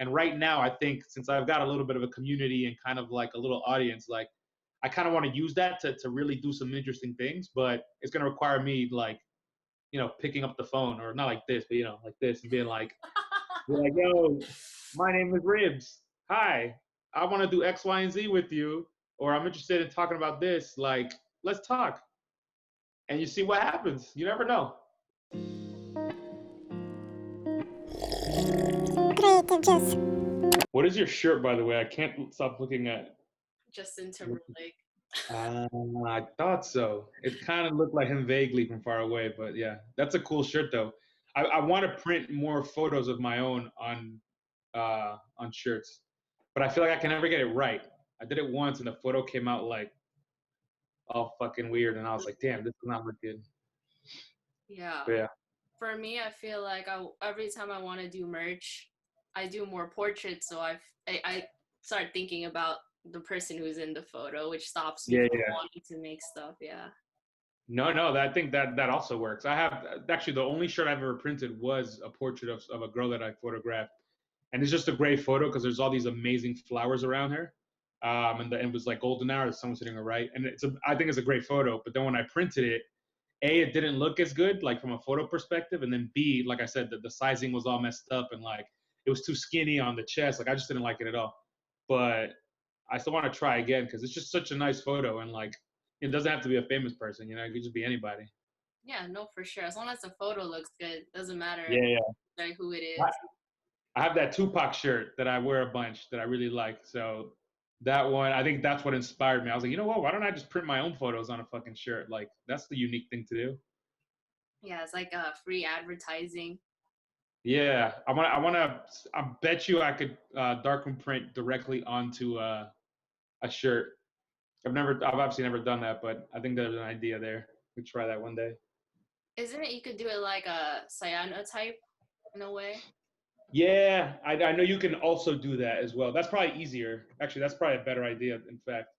And right now, I think since I've got a little bit of a community and kind of like a little audience, like I kind of want to use that to really do some interesting things, but it's going to require me like, picking up the phone or not like this, but like this and being like, yo, my name is Ribs. Hi, I want to do X, Y, and Z with you, or I'm interested in talking about this. Like, let's talk. And you see what happens. You never know. Creative juice. What is your shirt, by the way? I can't stop looking at. Justin Timberlake. I thought so. It kind of looked like him vaguely from far away, but yeah, that's a cool shirt though. I want to print more photos of my own on shirts, but I feel like I can never get it right. I did it once, and the photo came out like all fucking weird, and I was like, damn, this does not look good. Yeah. But yeah. For me, I feel like every time I want to do merch, I do more portraits, so I start thinking about the person who's in the photo, which stops me from wanting to make stuff. Yeah. No, I think that also works. I have actually the only shirt I've ever printed was a portrait of a girl that I photographed, and it's just a great photo because there's all these amazing flowers around her, and it was like golden hour, someone sitting her right, and I think it's a great photo. But then when I printed it, A, it didn't look as good, like from a photo perspective, and then B, like I said, the sizing was all messed up and like it was too skinny on the chest. Like I just didn't like it at all. But I still want to try again because it's just such a nice photo, and like it doesn't have to be a famous person, it could just be anybody. Yeah, no, for sure. As long as the photo looks good, doesn't matter like who it is. I have that Tupac shirt that I wear a bunch that I really like. So that one, I think that's what inspired me. I was like, you know what? Why don't I just print my own photos on a fucking shirt? Like that's the unique thing to do. Yeah, it's like free advertising. Yeah, I bet you I could darkroom print directly onto a shirt. I've obviously never done that, but I think there's an idea there. We try that one day. Isn't it you could do it like a cyanotype in a way? Yeah, I know you can also do that as well. That's probably easier. Actually, that's probably a better idea, in fact.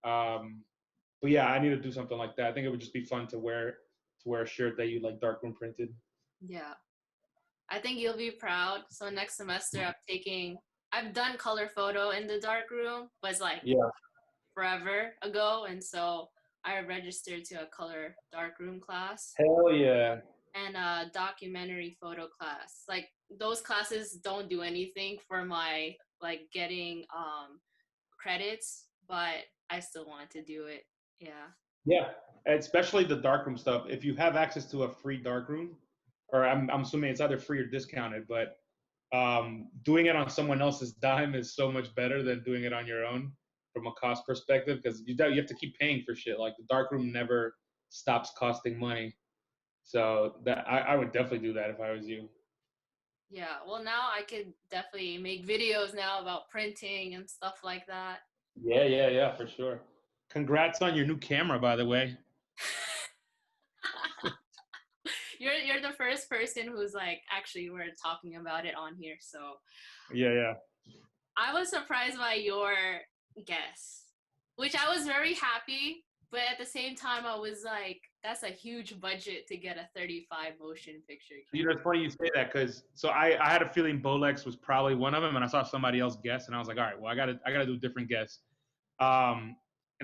But yeah, I need to do something like that. I think it would just be fun to wear a shirt that you like darkroom printed. Yeah. I think you'll be proud. So next semester I've done color photo in the darkroom, but it's like forever ago. And so I registered to a color darkroom class. Hell yeah. And a documentary photo class. Like those classes don't do anything for my like getting credits, but I still want to do it. Yeah. Yeah, especially the darkroom stuff. If you have access to a free darkroom, or I'm assuming it's either free or discounted, but doing it on someone else's dime is so much better than doing it on your own from a cost perspective because you have to keep paying for shit. Like the darkroom never stops costing money. So that I would definitely do that if I was you. Yeah, well now I could definitely make videos now about printing and stuff like that. Yeah, for sure. Congrats on your new camera, by the way. You're the first person who's like, actually we're talking about it on here, so. Yeah. I was surprised by your guess, which I was very happy, but at the same time I was like, that's a huge budget to get a 35 motion picture camera. It's funny you say that because I had a feeling Bolex was probably one of them, and I saw somebody else guess, and I was like, all right, well I gotta do a different guess. And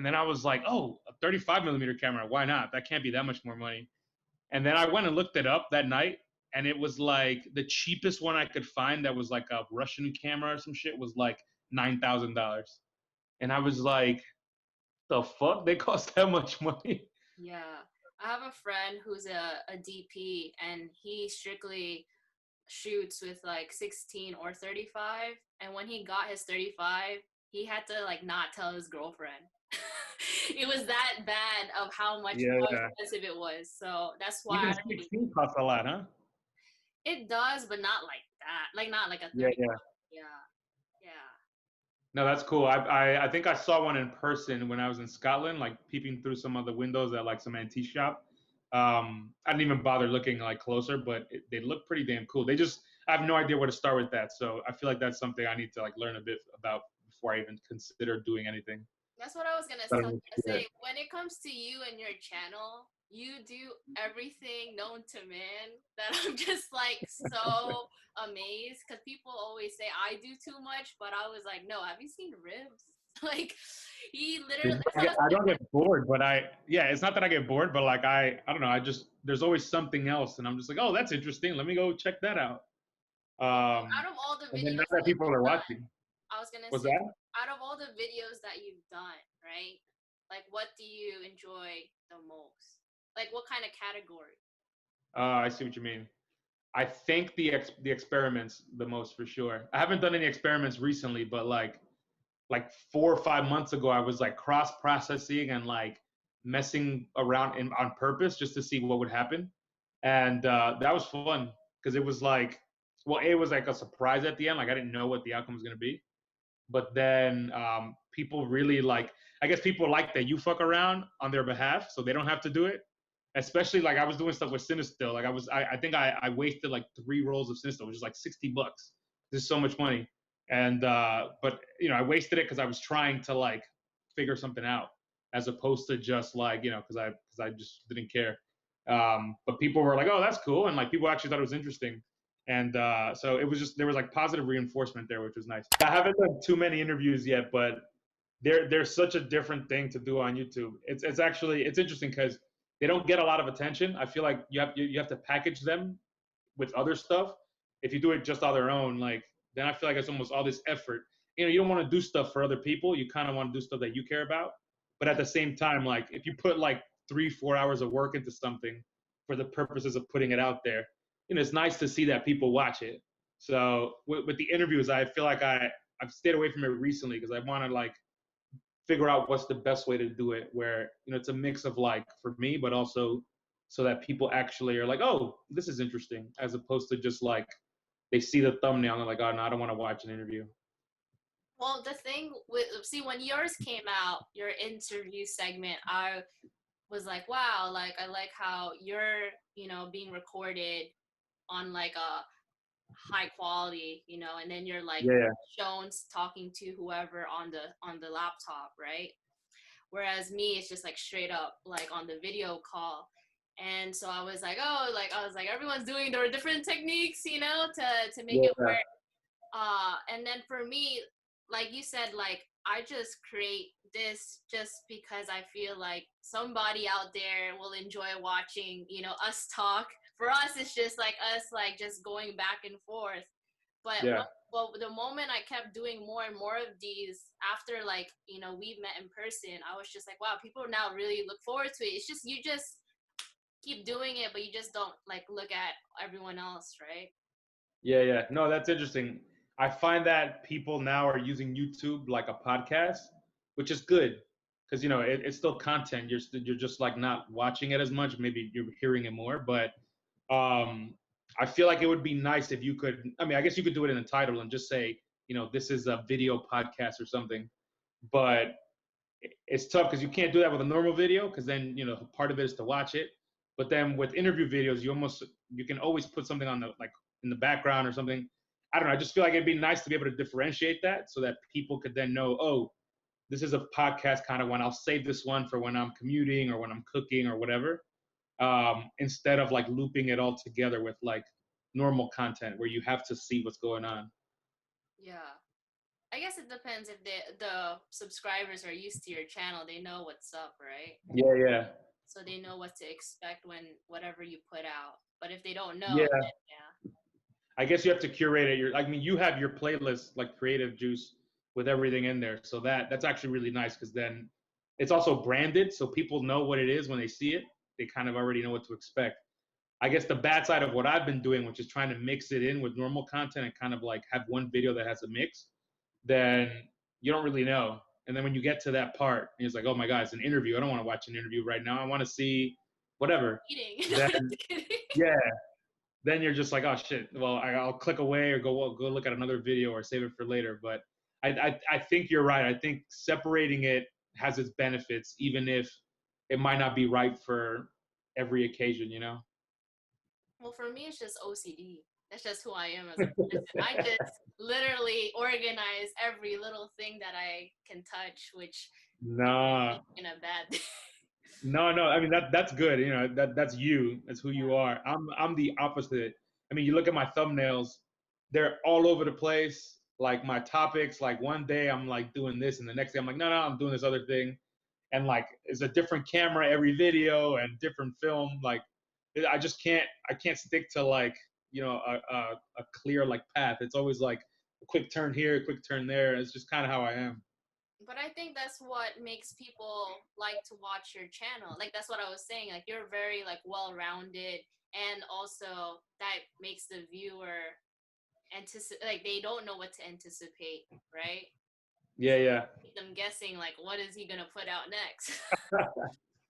then I was like, oh, a 35 millimeter camera, why not? That can't be that much more money. And then I went and looked it up that night, and it was like the cheapest one I could find that was like a Russian camera or some shit was like $9,000. And I was like, the fuck? They cost that much money? Yeah. I have a friend who's a DP, and he strictly shoots with like 16 or 35. And when he got his 35, he had to like not tell his girlfriend. It was that bad of how much more expensive it was. So that's why. Even 16 costs a lot, huh? It does, but not like that. Like not like a 35. Yeah. No, that's cool. I think I saw one in person when I was in Scotland, like peeping through some of the windows at like some antique shop. I didn't even bother looking like closer, but they look pretty damn cool. I have no idea where to start with that. So I feel like that's something I need to like learn a bit about before I even consider doing anything. That's what I was gonna say. When it comes to you and your channel, you do everything known to man that I'm just like so amazed because people always say I do too much, but I was like, no, have you seen Ribs? Like he literally I don't get bored, but it's not that I get bored, but like I don't know, there's always something else, and I'm just like, oh, that's interesting. Let me go check that out. out of all the And then now videos that that people you've are done, watching, I was gonna was say, that? out of all the videos that you've done, right? Like, what do you enjoy the most? Like, what kind of category? I see what you mean. I think the experiments the most for sure. I haven't done any experiments recently, but like 4 or 5 months ago, I was like cross processing and like messing around on purpose just to see what would happen, and that was fun because it was like, well, it was like a surprise at the end. Like I didn't know what the outcome was gonna be, but then people really like. I guess people like that you fuck around on their behalf, so they don't have to do it. Especially like I was doing stuff with Cinestill. Like I think I wasted like 3 rolls of Cinestill, which is like $60. This is so much money. And but you know, I wasted it because I was trying to like figure something out, as opposed to just like, you know, because I just didn't care. But people were like, oh, that's cool, and like people actually thought it was interesting. And so it was just, there was like positive reinforcement there, which was nice. I haven't done too many interviews yet, but they're such a different thing to do on YouTube. It's actually, it's interesting because they don't get a lot of attention. I feel like you have to package them with other stuff. If you do it just on their own, like, then I feel like it's almost all this effort. You know, you don't want to do stuff for other people. You kind of want to do stuff that you care about. But at the same time, like if you put like 3 4 hours of work into something for the purposes of putting it out there, you know, it's nice to see that people watch it. So with the interviews, I feel like I've stayed away from it recently because I want to like figure out what's the best way to do it, where, you know, it's a mix of like for me, but also so that people actually are like, oh, this is interesting, as opposed to just like they see the thumbnail and they're like, oh no, I don't want to watch an interview. Well, the thing with, see, when yours came out, your interview segment, I was like, wow, like I like how you're, you know, being recorded on like a high quality, you know, and then you're like Yeah, shown talking to whoever on the laptop, right? Whereas me, it's just like straight up like on the video call. And so I was like, oh, like I was like, everyone's doing their different techniques, you know, to make it yeah, work. And then for me, like you said, like I just create this just because I feel like somebody out there will enjoy watching, you know, us talk. For us, it's just like us like just going back and forth. But yeah, well, the moment I kept doing more and more of these after, like, you know, we met in person, I was just like, wow, people now really look forward to it. It's just, you just keep doing it, but you just don't like look at everyone else, right? yeah. No, that's interesting. I find that people now are using YouTube like a podcast, which is good because, you know, it's still content. You're just like not watching it as much. Maybe you're hearing it more, but I feel like it would be nice if you could. I mean, I guess you could do it in the title and just say, you know, this is a video podcast or something. But it's tough because you can't do that with a normal video because then, you know, part of it is to watch it. But then with interview videos, you can always put something on the like in the background or something. I don't know. I just feel like it'd be nice to be able to differentiate that so that people could then know, oh, this is a podcast kind of one. I'll save this one for when I'm commuting or when I'm cooking or whatever, instead of like looping it all together with like normal content where you have to see what's going on. Yeah. I guess it depends if the subscribers are used to your channel, they know what's up, right? Yeah, yeah, So they know what to expect when whatever you put out. But if they don't know, yeah. then yeah. I guess you have to curate it. I mean, you have your playlist like Creative Juice with everything in there, so that's actually really nice because then it's also branded, so people know what it is when they see it. They kind of already know what to expect. I guess the bad side of what I've been doing, which is trying to mix it in with normal content and kind of like have one video that has a mix, then you don't really know. And then when you get to that part, and it's like, oh my God, it's an interview. I don't want to watch an interview right now. I want to see whatever. Eating. No, Then just kidding. yeah, then you're just like, oh shit. Well, I'll click away or go look at another video or save it for later. But I think you're right. I think separating it has its benefits, even if it might not be right for every occasion. You know. Well, for me, it's just OCD. That's just who I am as a person. I just literally organize every little thing that I can touch, which Nah. in a bad thing. No, no. I mean that's good. You know that's you. That's who you are. I'm the opposite. I mean, you look at my thumbnails; they're all over the place. Like my topics. Like one day I'm like doing this, and the next day I'm like, no, no, I'm doing this other thing. And like it's a different camera every video and different film. Like I just can't. I can't stick to like a clear like path. It's always like a quick turn here, a quick turn there. It's just kind of how I am. But I think that's what makes people like to watch your channel. Like that's what I was saying. Like you're very like well-rounded, and also that makes the viewer anticipate. Like they don't know what to anticipate, right? Yeah, yeah. Keep them guessing. Like what is he gonna put out next?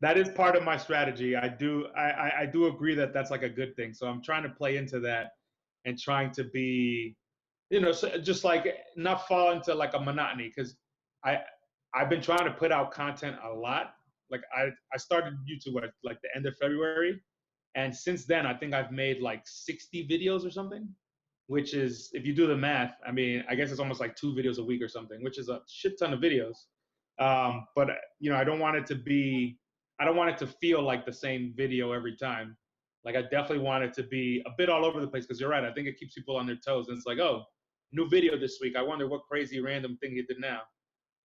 That is part of my strategy. I do agree that that's like a good thing. So I'm trying to play into that and trying to be, so just like not fall into like a monotony because I I've been trying to put out content a lot. Like I started YouTube at like the end of February, and since then I think I've made like 60 videos or something, which is if you do the math, I mean I guess it's almost like 2 videos a week or something, which is a shit ton of videos. But I don't want it to be I don't want it to feel like the same video every time. Like I definitely want it to be a bit all over the place because you're right. I think it keeps people on their toes. And it's like, oh, new video this week. I wonder what crazy random thing he did now.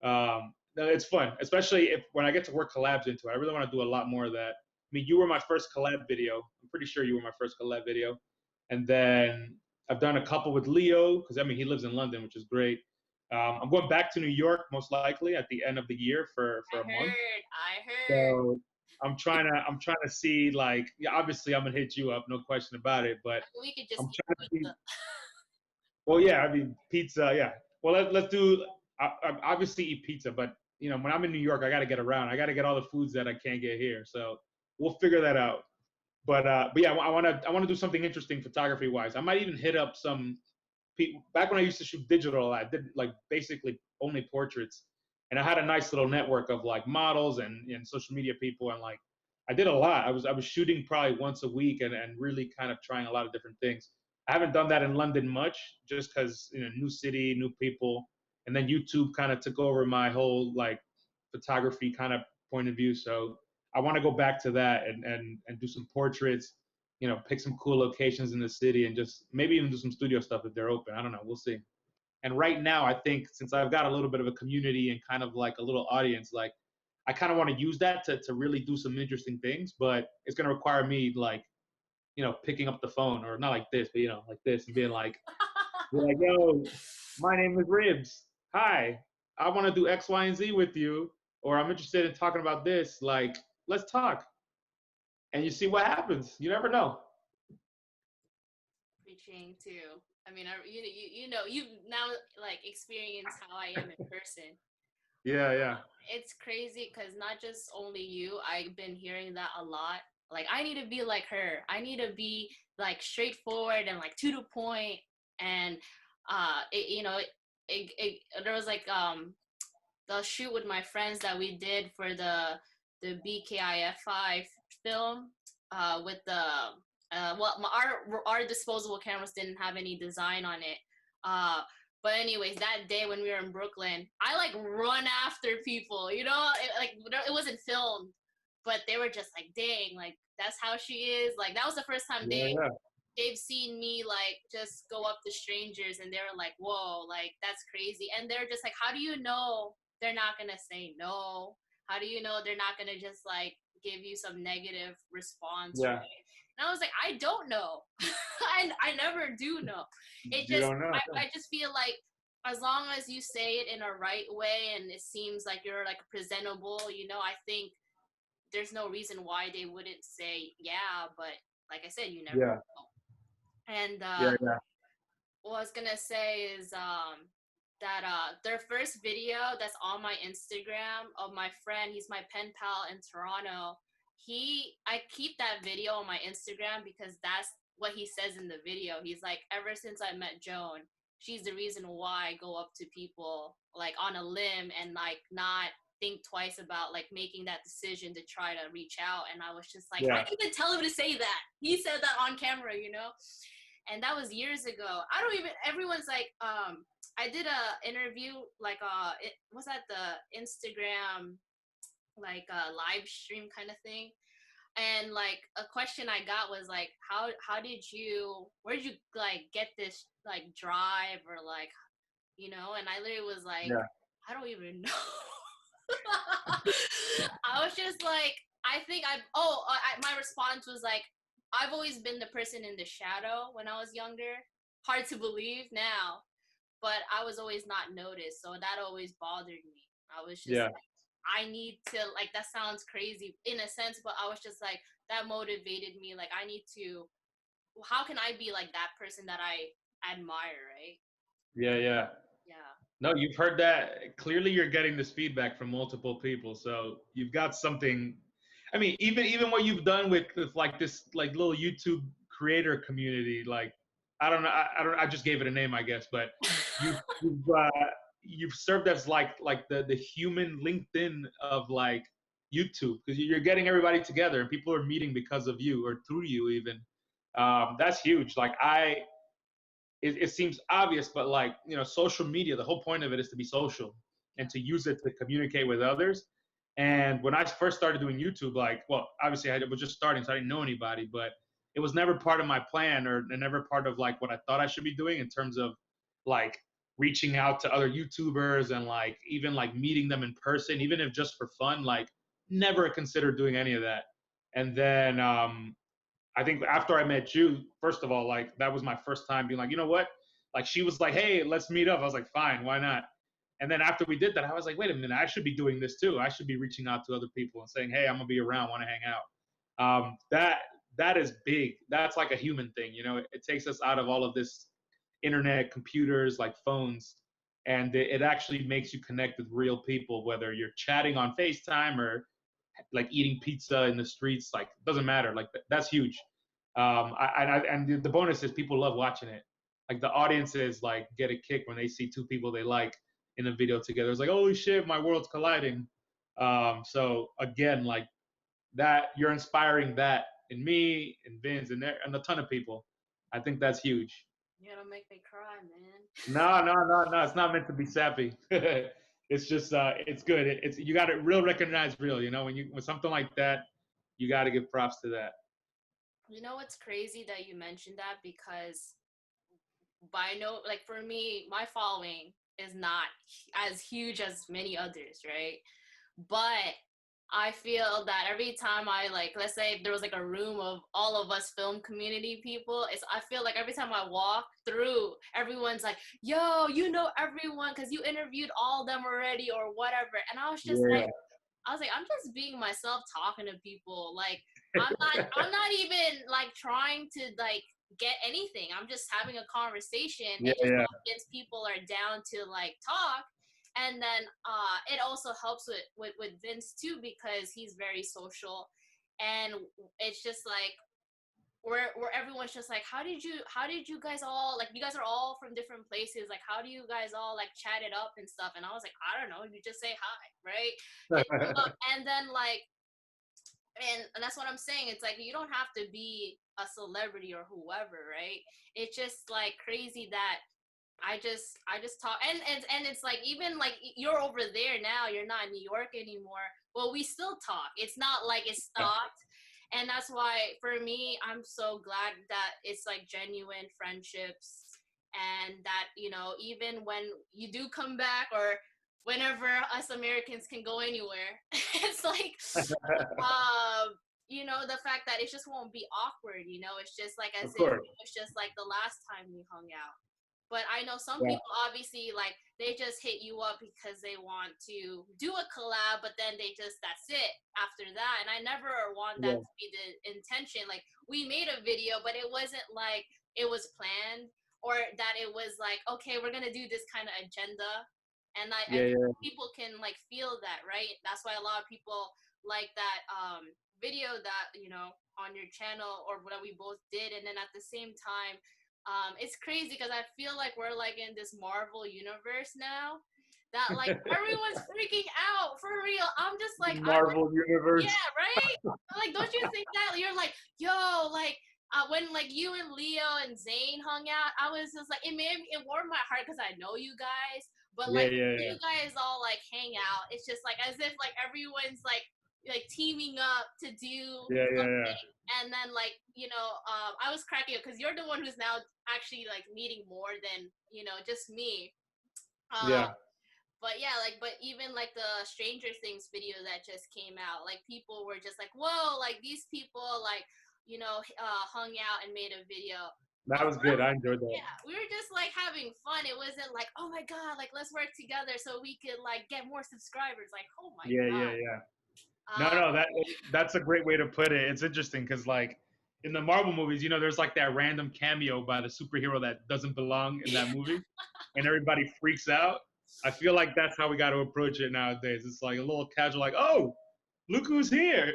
No, it's fun, especially if when I get to work collabs into it. I really want to do a lot more of that. I mean, you were my first collab video. I'm pretty sure you were my first collab video. And then I've done a couple with Leo because I mean he lives in London, which is great. I'm going back to New York most likely at the end of the year for a month. I heard. So I'm trying to see like yeah, obviously I'm gonna hit you up, no question about it. But We could just I'm eat trying to see. pizza. Well, yeah, I mean pizza, yeah. Well, let's do. I obviously eat pizza, but when I'm in New York, I got to get around. I got to get all the foods that I can't get here. So we'll figure that out. But yeah, I want to do something interesting photography wise. I might even hit up some people. Back when I used to shoot digital, I did like basically only portraits, and I had a nice little network of like models and social media people, and like I did a lot. I was shooting probably once a week and really kind of trying a lot of different things. I haven't done that in London much, just because new city, new people, and then YouTube kind of took over my whole like photography kind of point of view. So I want to go back to that and do some portraits, pick some cool locations in the city and just maybe even do some studio stuff if they're open. I don't know. We'll see. And right now, I think since I've got a little bit of a community and kind of like a little audience, like I kind of want to use that to really do some interesting things, but it's going to require me like, picking up the phone or not like this, but like this and being like, yo, my name is Ribs. Hi, I want to do X, Y, and Z with you, or I'm interested in talking about this. Like, let's talk. And you see what happens. You never know. Preaching too. I mean, you now like experience how I am in person. Yeah, yeah. It's crazy because not just only you, I've been hearing that a lot. Like, I need to be like her. I need to be like straightforward and like to the point. And there was like the shoot with my friends that we did for the BKIF5 film with the our disposable cameras didn't have any design on it. But anyways, that day when we were in Brooklyn, I like run after people, it wasn't filmed, but they were just like, dang, like that's how she is. Like that was the first time Yeah, yeah. they've seen me like just go up to strangers and they were like, whoa, like that's crazy. And they're just like, how do you know they're not gonna say no? How do you know they're not gonna just like give you some negative response, Yeah. right? And I was like, I don't know. I never do know. It You just don't know. I just feel like as long as you say it in a right way and it seems like you're like presentable, I think there's no reason why they wouldn't say yeah, but like I said, you never Yeah. know. And Yeah, yeah. what I was gonna say is that their first video that's on my Instagram of my friend, he's my pen pal in Toronto. I keep that video on my Instagram because that's what he says in the video. He's like, ever since I met Joan, she's the reason why I go up to people like on a limb and like not think twice about like making that decision to try to reach out. And I was just like, I Yeah. didn't even tell him to say that. He said that on camera. And that was years ago. Everyone's like, I did a interview, like, it was at the Instagram, like a live stream kind of thing. And like a question I got was like, how did you, where did you like get this like drive, or like, you know? And I literally was like, Yeah. I don't even know. I was just like, I think my response was like, I've always been the person in the shadow when I was younger. Hard to believe now, but I was always not noticed, so that always bothered me. I was just Yeah. like, I need to, like, that sounds crazy in a sense, but I was just like, that motivated me. Like, I need to, how can I be like that person that I admire, right? Yeah. Yeah. Yeah. No, you've heard that. Clearly, you're getting this feedback from multiple people, so you've got something. I mean, even what you've done with like this like little YouTube creator community, like I don't, I just gave it a name, I guess, but you've you've served as like the human LinkedIn of like YouTube, because you're getting everybody together and people are meeting because of you or through you even. That's huge. Like it seems obvious, but like, you know, social media, the whole point of it is to be social and to use it to communicate with others. And when I first started doing YouTube, like, well, obviously I was just starting, so I didn't know anybody, but it was never part of my plan or never part of like what I thought I should be doing in terms of like reaching out to other YouTubers and like even like meeting them in person, even if just for fun, like never considered doing any of that. And then I think after I met you, first of all, like that was my first time being like, you know what? Like she was like, hey, let's meet up. I was like, fine, why not? And then after we did that, I was like, wait a minute, I should be doing this too. I should be reaching out to other people and saying, hey, I'm gonna be around, want to hang out. That is big. That's like a human thing, you know. It takes us out of all of this internet, computers, like phones, and it actually makes you connect with real people, whether you're chatting on FaceTime or like eating pizza in the streets. Like it doesn't matter. Like that's huge. And the bonus is people love watching it. Like the audiences like get a kick when they see two people they like in a video together. It's like, holy shit, my world's colliding. So again, like that, you're inspiring that in me, and Vince, and there, and a ton of people. I think that's huge. You're gonna make me cry, man. No, no, no, no. It's not meant to be sappy. It's just, it's good. It's you got to real recognize real. You know, when something like that, you got to give props to that. You know what's crazy that you mentioned that, because by no, like for me, my following is not as huge as many others, right? But I feel that every time I, like, let's say if there was like a room of all of us film community people, it's, I feel like every time I walk through, everyone's like, yo, you know everyone because you interviewed all of them already or whatever. And I was just like, Yeah. I'm just being myself talking to people. Like I'm not even like trying to like get anything. I'm just having a conversation. Yeah, It just yeah, happens people are down to like talk. And then it also helps with Vince too, because he's very social. And it's just like where everyone's just like, how did you guys all, like, you guys are all from different places, like how do you guys all like chat it up and stuff? And I was like, I don't know, you just say hi, right? And then like, and that's what I'm saying. It's like you don't have to be a celebrity or whoever, right? It's just like crazy that I just talk, and it's like, even like you're over there now, you're not in New York anymore. Well, we still talk. It's not like it stopped. And that's why for me, I'm so glad that it's like genuine friendships, and that, you know, even when you do come back, or whenever us Americans can go anywhere, it's like you know, the fact that it just won't be awkward, you know, it's just like as of if course. it was just like the last time we hung out. But I know some Yeah, people obviously like they just hit you up because they want to do a collab, but then they just, that's it after that. And I never want that yeah, to be the intention. Like we made a video, but it wasn't like it was planned, or that it was like, okay, we're gonna do this kind of agenda. And I yeah, think yeah, people can like feel that, right? That's why a lot of people like that video that, you know, on your channel, or what we both did. And then at the same time, it's crazy because I feel like we're like in this Marvel universe now, that like everyone's freaking out for real. I'm just like, Marvel universe. yeah, right? Like, don't you think that you're like, yo, like, when like you and Leo and Zayn hung out, I was just like, it warmed my heart because I know you guys, But Yeah, like yeah, you yeah. guys all like hang out. It's just like as if like everyone's like teaming up to do Yeah, yeah, yeah. something. And then like I was cracking up because you're the one who's now actually like meeting more than just me. Um, Yeah. but yeah, like, but even like the Stranger Things video that just came out, like people were just like, whoa, like these people like, hung out and made a video. That But was good. I enjoyed that. yeah, we were just like having fun. It wasn't like, oh my God, like let's work together so we could like get more subscribers. Like, oh my Yeah, yeah, God. yeah. No, Um, no, that's a great way to put it. It's interesting because like in the Marvel movies, there's like that random cameo by the superhero that doesn't belong in that movie, and everybody freaks out. I feel like that's how we got to approach it nowadays. It's like a little casual, like, oh, look who's here.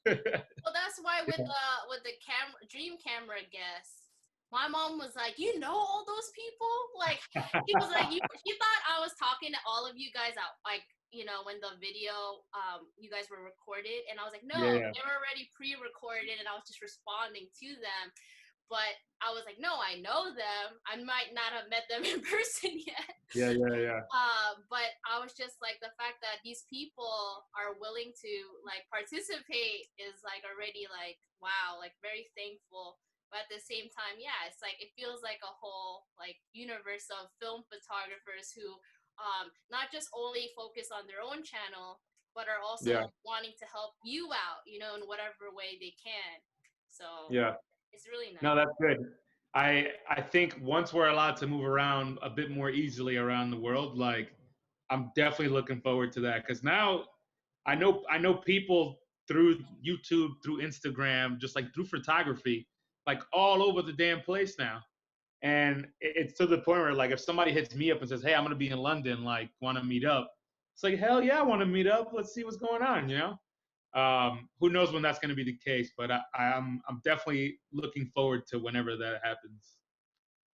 well, that's why with Yeah. the camera, dream camera guests, my mom was like, you know all those people? Like, she was like, she thought I was talking to all of you guys out, like, when the video, you guys were recorded, and I was like, no, Yeah, they were already pre-recorded, and I was just responding to them. But I was like, no, I know them. I might not have met them in person yet. yeah, yeah, yeah, But I was just like, the fact that these people are willing to like participate is like already like, wow, like very thankful. But at the same time, yeah, it's like it feels like a whole like universe of film photographers who not just only focus on their own channel, but are also yeah, like, wanting to help you out, in whatever way they can. So yeah. it's really No, nice. that's good. I think once we're allowed to move around a bit more easily around the world, like I'm definitely looking forward to that because now I know people through YouTube, through Instagram, just like through photography, like all over the damn place now. And it's to the point where like if somebody hits me up and says, "Hey, I'm gonna be in London, like want to meet up?" It's like, hell yeah, I want to meet up. Let's see what's going on, you know? Who knows when that's going to be the case, but I'm definitely looking forward to whenever that happens.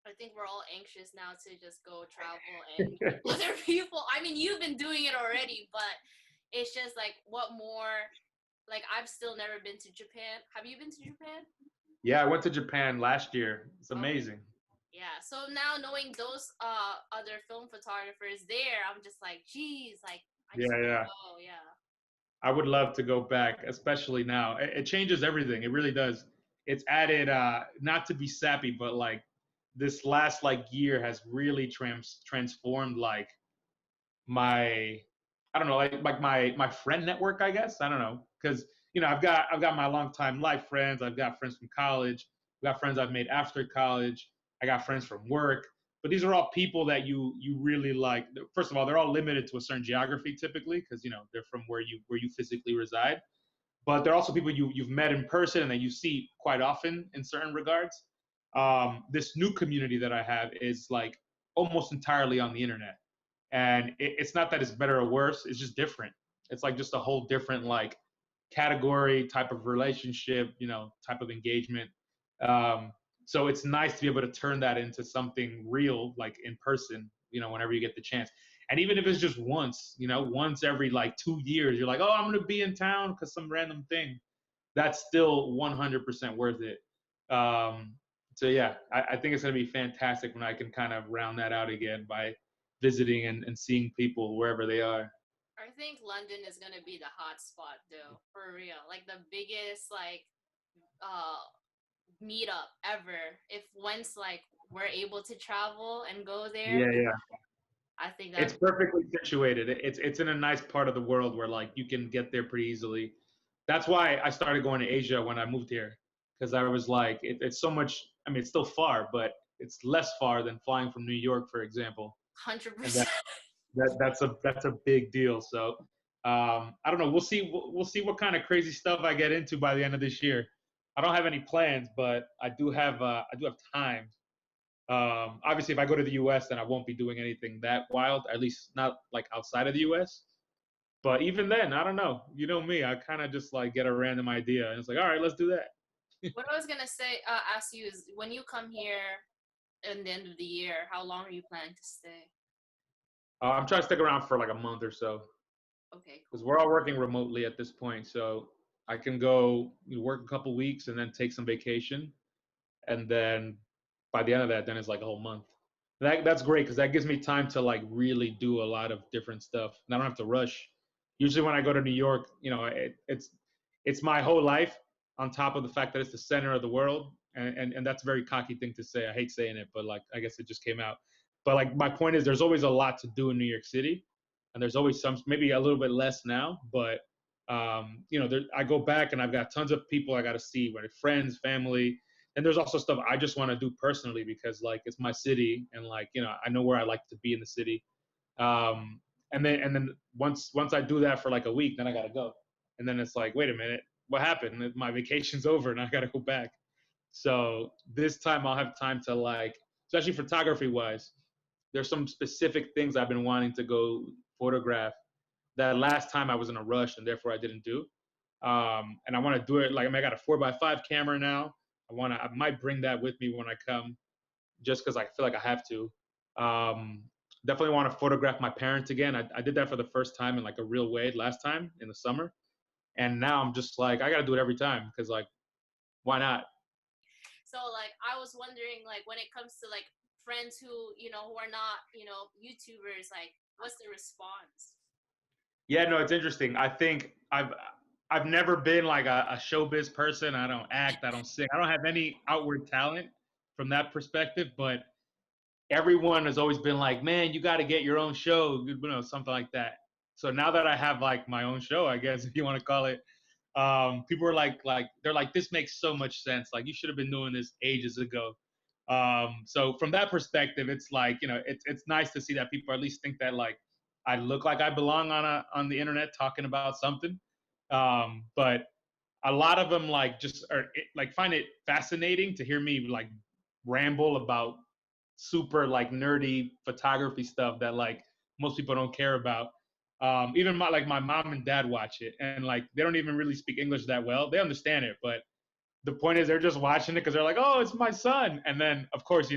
I think we're all anxious now to just go travel and meet other people. I mean, you've been doing it already, but it's just like, what more? Like, I've still never been to Japan. Have you been to Japan? Yeah, I went to Japan last year. It's Okay. amazing. Yeah. So now knowing those other film photographers there, I'm just like, geez, like I just Yeah, want to yeah. go. Yeah. I would love to go back, especially now. It changes everything. It really does. It's added, not to be sappy, but like this last like year has really transformed like my, I don't know, like my friend network, I guess. I don't know, because I've got my longtime life friends. I've got friends from college. I've got friends I've made after college. I got friends from work. But these are all people that you really like. First of all, they're all limited to a certain geography typically, because they're from where you physically reside. But they're also people you've met in person and that you see quite often in certain regards. This new community that I have is like almost entirely on the internet, and it's not that it's better or worse. It's just different. It's like just a whole different like category type of relationship, type of engagement. um, so it's nice to be able to turn that into something real, like in person, whenever you get the chance. And even if it's just once every like 2 years, you're like, oh, I'm gonna be in town because some random thing. That's still 100% worth it. So yeah, I think it's gonna be fantastic when I can kind of round that out again by visiting and seeing people wherever they are. I think London is gonna be the hot spot though, for real. Like the biggest like uh meetup ever. If once like we're able to travel and go there, Yeah, yeah. I think It's that perfectly situated. It's in a nice part of the world where like you can get there pretty easily. That's why I started going to Asia when I moved here, because I was like, it's so much. I mean, it's still far, but it's less far than flying from New York, for example. hundred And percent. that's a big deal. So I don't know. We'll see what kind of crazy stuff I get into by the end of this year. I don't have any plans, but I do have time. Obviously, if I go to the U.S., then I won't be doing anything that wild, at least not like outside of the U.S. But even then, I don't know. You know me, I kind of just like get a random idea, and it's like, all right, let's do that. What I was gonna say, ask you is when you come here in the end of the year, how long are you planning to stay? I'm trying to stick around for like a month or so Okay, because cool. we're all working remotely at this point. So I can go work a couple weeks and then take some vacation, and then by the end of that, then it's like a whole month. That's great because that gives me time to like really do a lot of different stuff, and I don't have to rush. Usually, when I go to New York, it's my whole life on top of the fact that it's the center of the world, and that's a very cocky thing to say. I hate saying it, but like I guess it just came out. But like my point is, there's always a lot to do in New York City, and there's always some, maybe a little bit less now, but I go back and I've got tons of people I got to see, whether friends, family, and there's also stuff I just want to do personally because like it's my city and like I know where I like to be in the city. Um, and then once I do that for like a week, then I gotta go, and then it's like, wait a minute, what happened? My vacation's over and I gotta go back. So this time I'll have time to like, especially photography wise. There's some specific things I've been wanting to go photograph that last time I was in a rush and therefore I didn't do. And I want to do it like, I mean, I got a 4x5 camera now. I might bring that with me when I come, just because I feel like I have to. Um, Definitely want to photograph my parents again. I did that for the first time in like a real way last time in the summer, and now I'm just like I got to do it every time because like why not? So like I was wondering, like when it comes to like friends who who are not YouTubers, like what's the response? Yeah, no, it's interesting. I think I've never been like a showbiz person. I don't act. I don't sing. I don't have any outward talent from that perspective. But everyone has always been like, man, you got to get your own show, something like that. So now that I have like my own show, I guess if you want to call it, people are like they're like, this makes so much sense. Like you should have been doing this ages ago. So from that perspective, it's like it's nice to see that people at least think that like I look like I belong on the internet talking about something. But a lot of them like just are like find it fascinating to hear me like ramble about super like nerdy photography stuff that like most people don't care about. Even my mom and dad watch it and like they don't even really speak English that well. They understand it, but the point is they're just watching it because they're like, oh, it's my son. And then of course,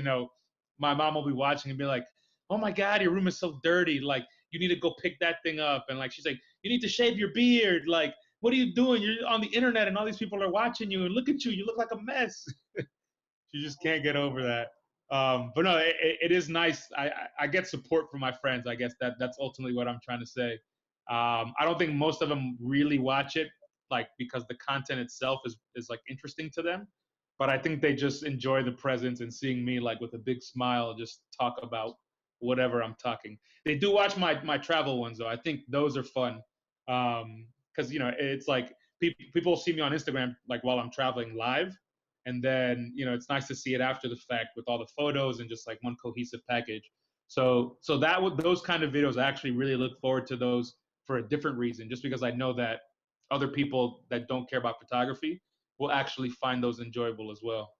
my mom will be watching and be like, oh my God, your room is so dirty. Like you need to go pick that thing up. And like she's like, you need to shave your beard. Like, what are you doing? You're on the internet and all these people are watching you and look at you. You look like a mess. She just can't get over that. But no, it is nice. I get support from my friends. I guess that's ultimately what I'm trying to say. I don't think most of them really watch it like because the content itself is like interesting to them. But I think they just enjoy the presence and seeing me like with a big smile just talk about whatever I'm talking. They do watch my travel ones though. I think those are fun because it's like people see me on Instagram like while I'm traveling live, and then it's nice to see it after the fact with all the photos and just like one cohesive package. So that would those kind of videos, I actually really look forward to those for a different reason, just because I know that other people that don't care about photography will actually find those enjoyable as well.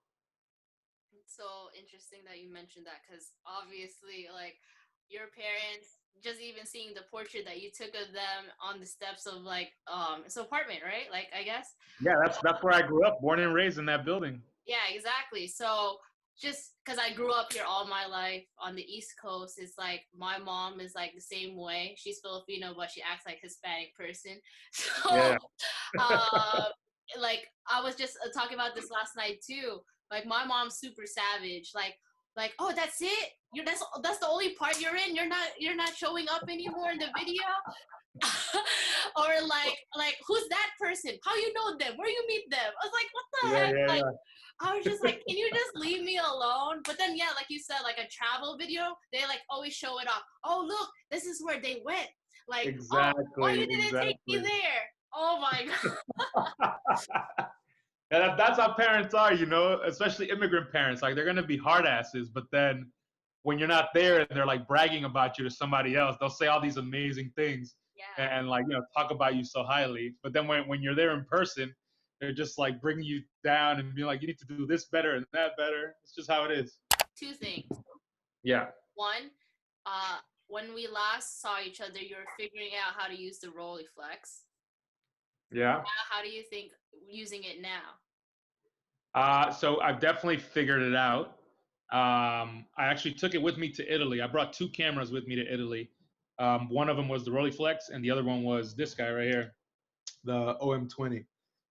It's so interesting that you mentioned that because obviously, like your parents, just even seeing the portrait that you took of them on the steps of like it's an apartment, right? Like I guess. Yeah, that's where I grew up, born and raised in that building. Yeah, exactly. So just because I grew up here all my life on the East Coast, it's like my mom is like the same way. She's Filipino, but she acts like Hispanic person. So, Yeah. uh, like I was just talking about this last night too. Like my mom's super savage. Like oh that's it. That's the only part you're in. You're not showing up anymore in the video. Or like who's that person? How you know them? Where you meet them? I was like, what the Yeah, heck? yeah, Like yeah. I was just like, can you just leave me alone? But then yeah, like you said, like a travel video, they like always show it off. Oh look, this is where they went. Like, oh, why Exactly, you didn't take me exactly. there? Oh my god. And that's how parents are, especially immigrant parents. Like they're gonna be hard asses, but then when you're not there and they're like bragging about you to somebody else, they'll say all these amazing things Yeah. and like talk about you so highly. But then when you're there in person, they're just like bringing you down and being like, you need to do this better and that better. It's just how it is. Two things. Yeah. One, when we last saw each other, you were figuring out how to use the Rolleiflex. Yeah. How do you think using it now? So I've definitely figured it out. I actually took it with me to Italy. I brought two cameras with me to Italy. One of them was the Rolleiflex, and the other one was this guy right here, the OM20.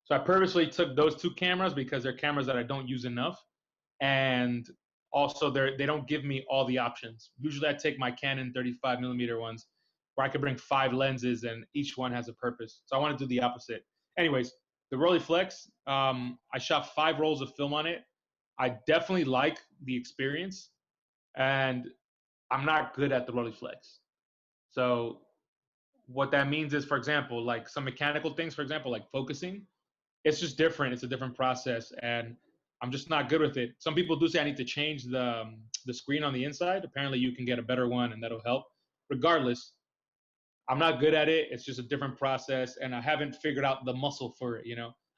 So I purposely took those two cameras because they're cameras that I don't use enough. And also they don't give me all the options. Usually I take my Canon 35 millimeter ones where I could bring 5 lenses and each one has a purpose. So I want to do the opposite. Anyways, the Rolleiflex, I shot 5 rolls of film on it. I definitely like the experience, and I'm not good at the Rolleiflex. So what that means is, for example, like some mechanical things, for example, like focusing, it's just different. It's a different process, and I'm just not good with it. Some people do say I need to change the screen on the inside. Apparently, you can get a better one, and that'll help. Regardless, I'm not good at it. It's just a different process, and I haven't figured out the muscle for it.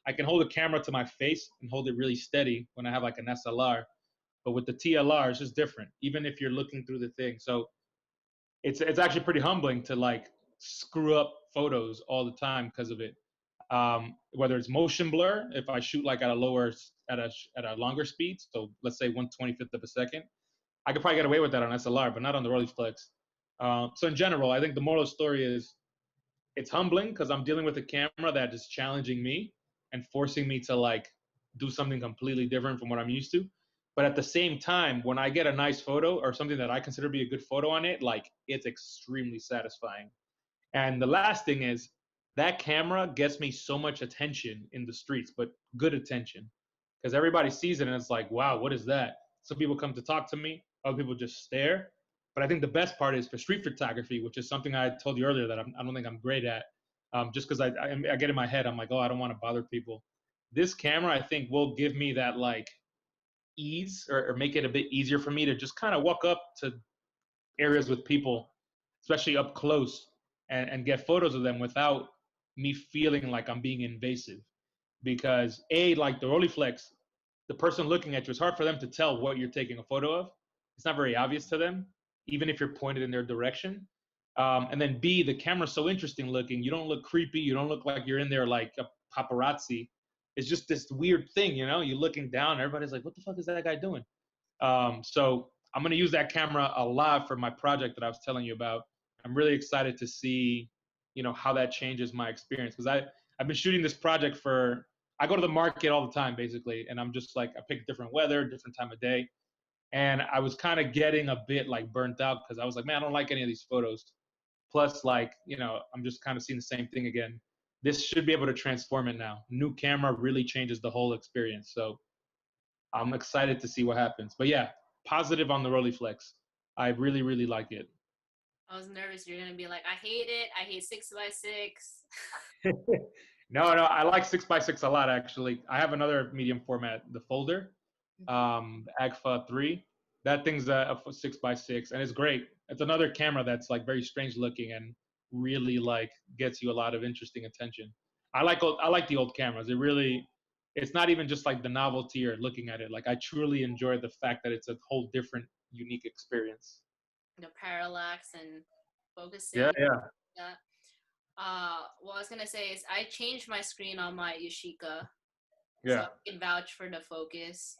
I can hold a camera to my face and hold it really steady when I have like an SLR, but with the TLR, it's just different. Even if you're looking through the thing, so it's actually pretty humbling to like screw up photos all the time because of it. Whether it's motion blur, if I shoot like at a longer speed, so let's say 1/25th of a second, I could probably get away with that on SLR, but not on the Rolleiflex. So in general, I think the moral of the story is it's humbling because I'm dealing with a camera that is challenging me and forcing me to like do something completely different from what I'm used to. But at the same time, when I get a nice photo or something that I consider to be a good photo on it, like it's extremely satisfying. And the last thing is that camera gets me so much attention in the streets, but good attention. Because everybody sees it and it's like, wow, what is that? Some people come to talk to me, other people just stare. But I think the best part is for street photography, which is something I told you earlier that I don't think I'm great at. Just because I get in my head, I'm like, oh, I don't want to bother people. This camera, I think, will give me that like ease or make it a bit easier for me to just kind of walk up to areas with people, especially up close, and get photos of them without me feeling like I'm being invasive. Because like the Rolleiflex, the person looking at you, it's hard for them to tell what you're taking a photo of. It's not very obvious to them, even if you're pointed in their direction. And then B, the camera's so interesting looking. You don't look creepy. You don't look like you're in there like a paparazzi. It's just this weird thing, You're looking down. Everybody's like, "What the fuck is that guy doing?" So I'm going to use that camera a lot for my project that I was telling you about. I'm really excited to see, how that changes my experience because I've been shooting this project I go to the market all the time basically, and I'm just like I pick different weather, different time of day, and I was kind of getting a bit like burnt out because I was like, man, I don't like any of these photos. Plus, like I'm just kind of seeing the same thing again. This should be able to transform it now. New camera really changes the whole experience. So I'm excited to see what happens. But yeah, positive on the Rolleiflex. I really, really like it. I was nervous you're gonna be like, I hate it. I hate 6x6. No, I like 6x6 a lot actually. I have another medium format, the folder, Agfa 3. That thing's a 6x6, and it's great. It's another camera that's like very strange looking and really like gets you a lot of interesting attention. I like the old cameras. It's not even just like the novelty or looking at it. Like I truly enjoy the fact that it's a whole different, unique experience. The parallax and focusing. Yeah, yeah, Yeah. What I was gonna say is I changed my screen on my Yashica, so yeah. I can vouch for the focus.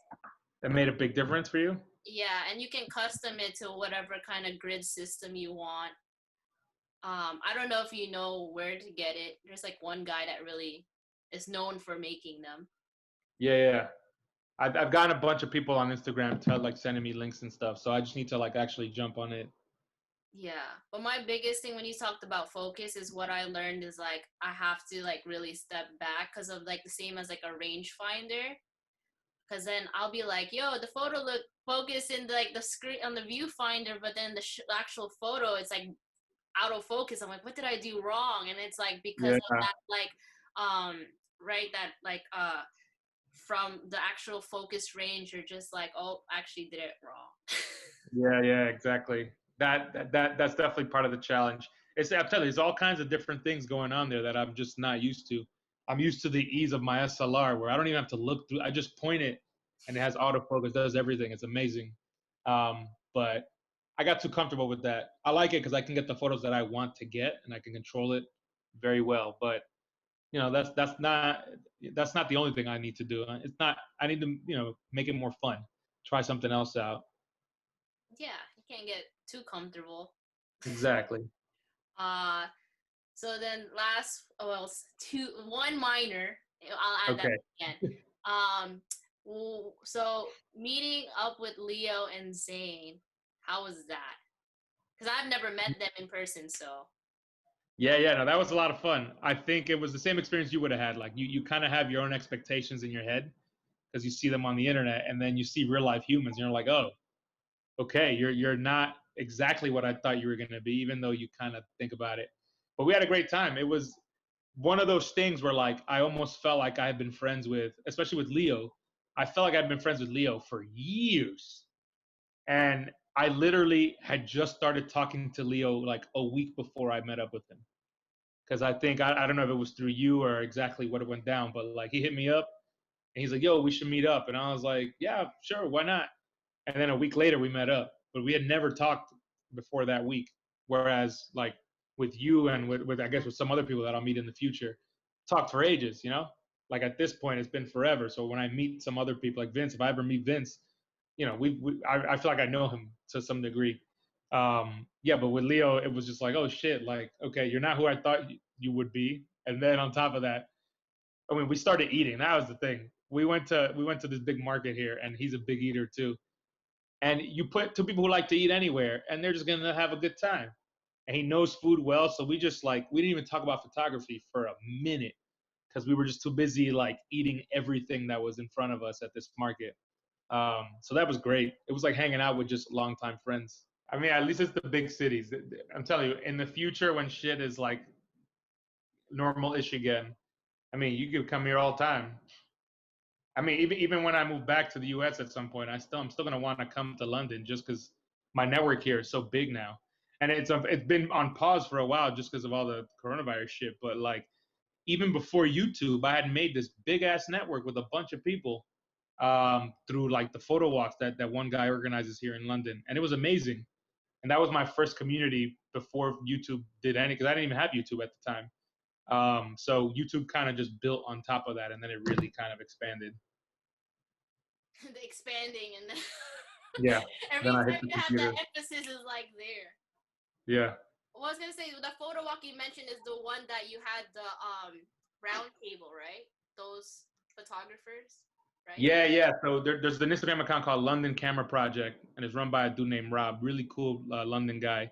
It made a big difference for you. Yeah, and you can custom it to whatever kind of grid system you want. I don't know if you know where to get it. There's like one guy that really is known for making them. Yeah, yeah. I've gotten a bunch of people on Instagram to like sending me links and stuff. So I just need to like actually jump on it. Yeah, but my biggest thing when you talked about focus is what I learned is like I have to like really step back because of like the same as like a rangefinder. Because then I'll be like, yo, the photo look focus in like the screen on the viewfinder, but then the actual photo it's like out of focus. I'm like, what did I do wrong? And it's like because Yeah, of that like right that like from the actual focus range you're just like, oh, actually did it wrong. yeah, exactly. That's definitely part of the challenge. I'm telling you, there's all kinds of different things going on there that I'm just not used to. I'm used to the ease of my SLR where I don't even have to look through. I just point it, and it has autofocus, does everything. It's amazing. But I got too comfortable with that. I like it because I can get the photos that I want to get, and I can control it very well. But that's not the only thing I need to do. It's not. I need to make it more fun. Try something else out. Yeah, you can't get too comfortable. Exactly. uh So then one minor, I'll add that Okay. again. Um, So meeting up with Leo and Zane, how was that? Because I've never met them in person, so. Yeah, no, that was a lot of fun. I think it was the same experience you would have had. Like you kind of have your own expectations in your head because you see them on the internet, and then you see real life humans, and you're like, oh, okay, you're not exactly what I thought you were gonna be, even though you kind of think about it. But we had a great time. It was one of those things where like I almost felt like I had been friends with, especially with Leo. I felt like I'd been friends with Leo for years, and I literally had just started talking to Leo like a week before I met up with him. Because I think I don't know if it was through you or exactly what it went down, but like he hit me up and he's like, "Yo, we should meet up," and I was like, "Yeah, sure, why not?" And then a week later we met up, but we had never talked before that week. Whereas like with you and with I guess with some other people that I'll meet in the future, talked for ages, you know. Like at this point, it's been forever. So when I meet some other people like Vince, if I ever meet Vince, you know, I feel like I know him to some degree. Yeah, but with Leo, it was just like, oh shit, like okay, you're not who I thought you would be. And then on top of that, I mean, we started eating. That was the thing. We went to this big market here, and he's a big eater too. And you put two people who like to eat anywhere, and they're just gonna have a good time. And he knows food well, so we just like we didn't even talk about photography for a minute because we were just too busy like eating everything that was in front of us at this market. So that was great. It was like hanging out with just longtime friends. I mean, at least it's the big cities. I'm telling you, in the future when shit is like normal-ish again, I mean, you could come here all the time. I mean, even when I move back to the U.S. at some point, I'm still gonna want to come to London just because my network here is so big now, and it's been on pause for a while just because of all the coronavirus shit. But like even before YouTube, I had made this big ass network with a bunch of people through like the photo walks that one guy organizes here in London, and it was amazing. And that was my first community before YouTube did any because I didn't even have YouTube at the time. So YouTube kind of just built on top of that, and then it really kind of expanded. The expanding and the Yeah. every Then I hit time the you have that computer. emphasis is like there. Yeah. What I was gonna say, the photo walk you mentioned is the one that you had the round table, right? Those photographers, right? Yeah. So there's an Instagram account called London Camera Project, and it's run by a dude named Rob. Really cool London guy.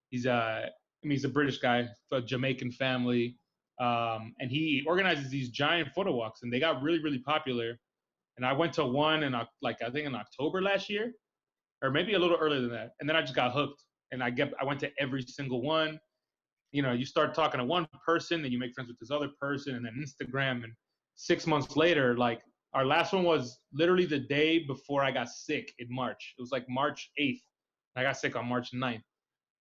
He's I mean, he's a British guy, a Jamaican family, and he organizes these giant photo walks, and they got really popular. And I went to one in like I think in October last year, or maybe a little earlier than that. And then I just got hooked, and I went to every single one. You know, you start talking to one person, then you make friends with this other person, and then Instagram. And 6 months later, like our last one was literally the day before I got sick in March. It was like March 8th. I got sick on March 9th.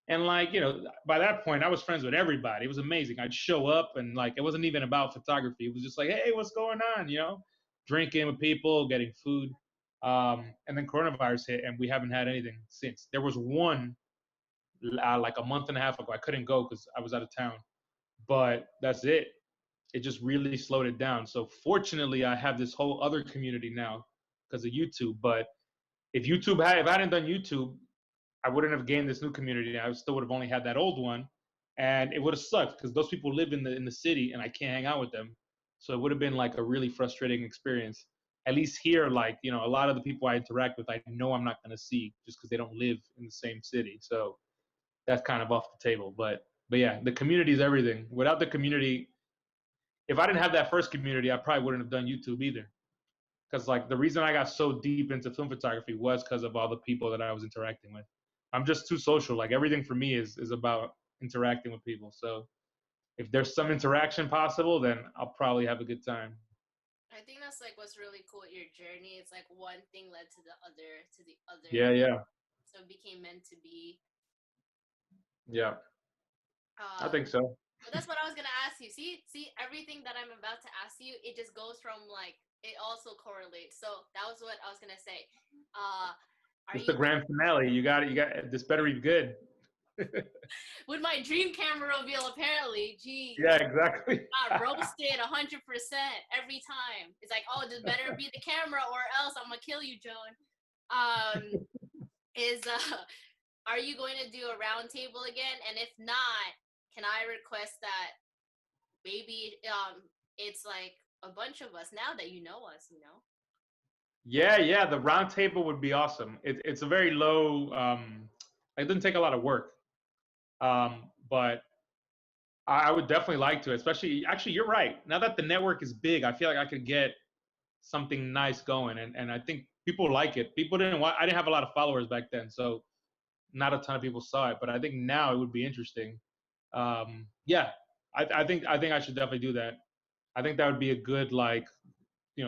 And like, you know, by that point, I was friends with everybody. It was amazing. I'd show up and like, it wasn't even about photography. It was just like, hey, what's going on? You know, drinking with people, getting food. And then coronavirus hit, and we haven't had anything since. There was one like a month and a half ago. I couldn't go because I was out of town, but that's it. It just really slowed it down. So fortunately, I have this whole other community now because of YouTube. But if I hadn't done YouTube, I wouldn't have gained this new community. I still would have only had that old one, and it would have sucked because those people live in the city, and I can't hang out with them. So it would have been like a really frustrating experience. At least here, like you know, a lot of the people I interact with, I know I'm not going to see just because they don't live in the same city. So that's kind of off the table. But yeah, the community is everything. Without the community, if I didn't have that first community, I probably wouldn't have done YouTube either. Because like the reason I got so deep into film photography was because of all the people that I was interacting with. I'm just too social. Like everything for me is about interacting with people. So if there's some interaction possible, then I'll probably have a good time. I think that's like what's really cool at your journey. It's like one thing led to the other, Yeah. so it became meant to be. Yeah. I Um, think so. but that's what I was gonna ask you. See, everything that I'm about to ask you, it just goes from like it also correlates. So that was what I was gonna say. Uh, are It's the you grand finale. You got this better be good. with my dream camera reveal? Apparently, geez, Yeah, exactly. got roasted 100% every time. It's like, oh, this better be the camera, or else I'm gonna kill you, Joan. Um, is are you going to do a round table again? And if not, can I request that maybe it's like a bunch of us now that you know us, you know? Yeah. The round table would be awesome. It's a very low. It doesn't take a lot of work. But I would definitely like to, especially. Actually, you're right. Now that the network is big, I feel like I could get something nice going, and I think people like it. People didn't want. I didn't have a lot of followers back then, so not a ton of people saw it. But I think now it would be interesting. Yeah, I think I should definitely do that. I think that would be a good like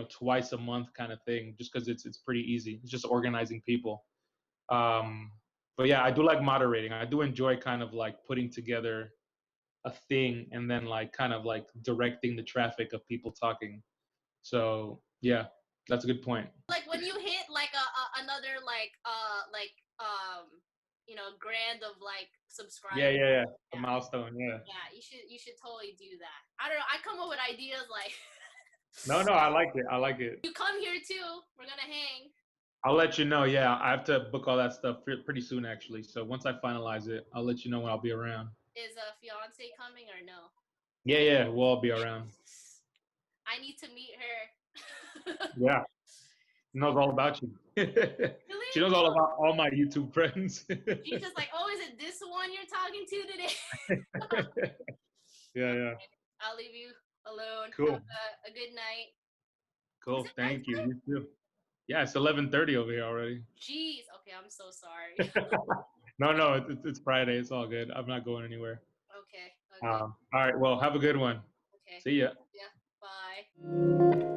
twice a month kind of thing, just because it's pretty easy. It's just organizing people. Um, but yeah, I do like moderating. I do enjoy kind of like putting together a thing and then like kind of like directing the traffic of people talking. So yeah, that's a good point. Like when you hit like another grand of like Yeah, subscribers. yeah. A Yeah. milestone. Yeah. Yeah, you should totally do that. I don't know. I come up with ideas like No, I like it. I like it. you come here too. We're gonna hang. I'll let you know. Yeah, I have to book all that stuff pretty soon, actually. So once I finalize it, I'll let you know when I'll be around. Is a fiance coming or no? Yeah, we'll all be around. I need to meet her. Yeah, she knows all about you. Really? She knows all about all my YouTube friends. She's just like, oh, is it this one you're talking to today? Yeah. I'll leave you alone. Cool. Have a good night. Cool. Thank you. You too. Yeah, it's 11:30 over here already. Jeez. Okay, I'm so sorry. No, it's Friday. It's all good. I'm not going anywhere. Okay. All right. Well, have a good one. Okay. See ya. Yeah. Bye.